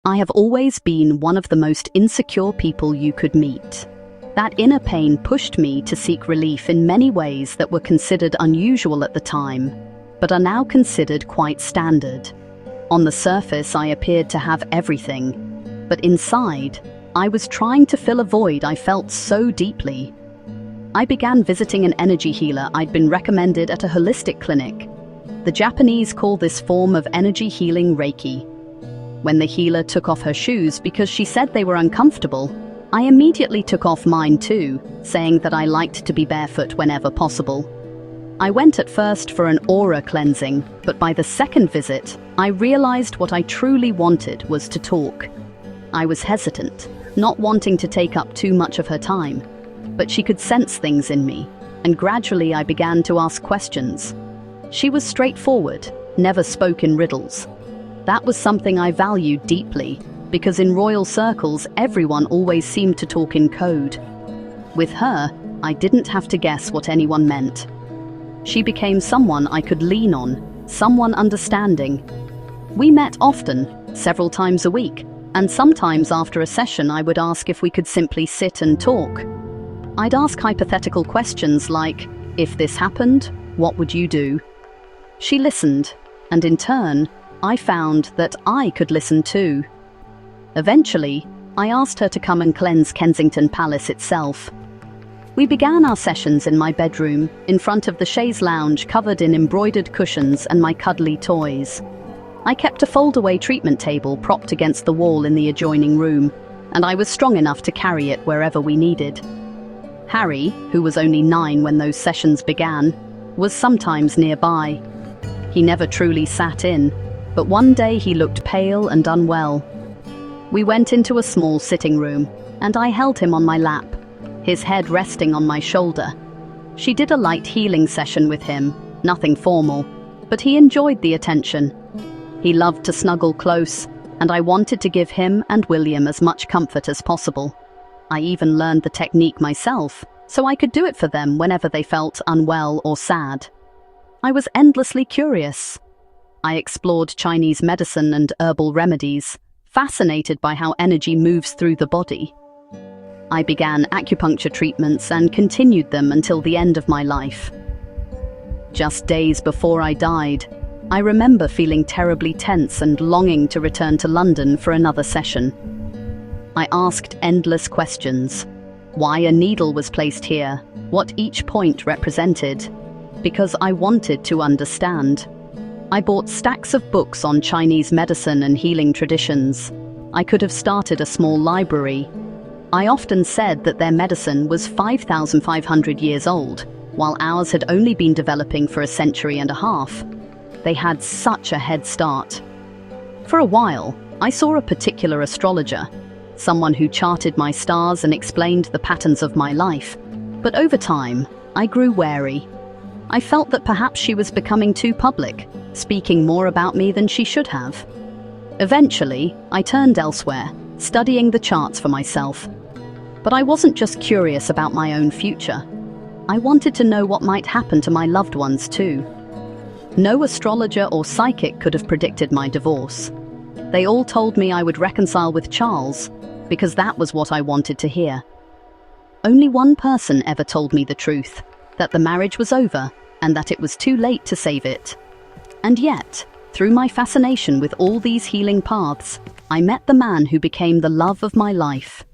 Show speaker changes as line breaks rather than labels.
I have always been one of the most insecure people you could meet. That inner pain pushed me to seek relief in many ways that were considered unusual at the time, but are now considered quite standard. On the surface, I appeared to have everything, but inside, I was trying to fill a void I felt so deeply. I began visiting an energy healer I'd been recommended at a holistic clinic. The Japanese call this form of energy healing Reiki. When the healer took off her shoes because she said they were uncomfortable, I immediately took off mine too, saying that I liked to be barefoot whenever possible. I went at first for an aura cleansing, but by the second visit, I realized what I truly wanted was to talk. I was hesitant, not wanting to take up too much of her time, but she could sense things in me, and gradually I began to ask questions. She was straightforward, never spoke in riddles. That was something I valued deeply, because in royal circles everyone always seemed to talk in code. With her, I didn't have to guess what anyone meant. She became someone I could lean on, someone understanding. We met often, several times a week, and sometimes after a session I would ask if we could simply sit and talk. I'd ask hypothetical questions like, if this happened, what would you do? She listened, and in turn, I found that I could listen too. Eventually, I asked her to come and cleanse Kensington Palace itself. We began our sessions in my bedroom, in front of the chaise lounge covered in embroidered cushions and my cuddly toys. I kept a fold-away treatment table propped against the wall in the adjoining room, and I was strong enough to carry it wherever we needed. Harry, who was only 9 when those sessions began, was sometimes nearby. He never truly sat in, but one day he looked pale and unwell. We went into a small sitting room, and I held him on my lap, his head resting on my shoulder. She did a light healing session with him, nothing formal, but he enjoyed the attention. He loved to snuggle close, and I wanted to give him and William as much comfort as possible. I even learned the technique myself, so I could do it for them whenever they felt unwell or sad. I was endlessly curious. I explored Chinese medicine and herbal remedies, fascinated by how energy moves through the body. I began acupuncture treatments and continued them until the end of my life. Just days before I died, I remember feeling terribly tense and longing to return to London for another session. I asked endless questions. Why a needle was placed here, what each point represented, because I wanted to understand. I bought stacks of books on Chinese medicine and healing traditions. I could have started a small library. I often said that their medicine was 5,500 years old, while ours had only been developing for a century and a half. They had such a head start. For a while, I saw a particular astrologer, someone who charted my stars and explained the patterns of my life. But over time, I grew wary. I felt that perhaps she was becoming too public, speaking more about me than she should have. Eventually, I turned elsewhere, studying the charts for myself. But I wasn't just curious about my own future. I wanted to know what might happen to my loved ones too. No astrologer or psychic could have predicted my divorce. They all told me I would reconcile with Charles, because that was what I wanted to hear. Only one person ever told me the truth, that the marriage was over and that it was too late to save it. And yet, through my fascination with all these healing paths, I met the man who became the love of my life.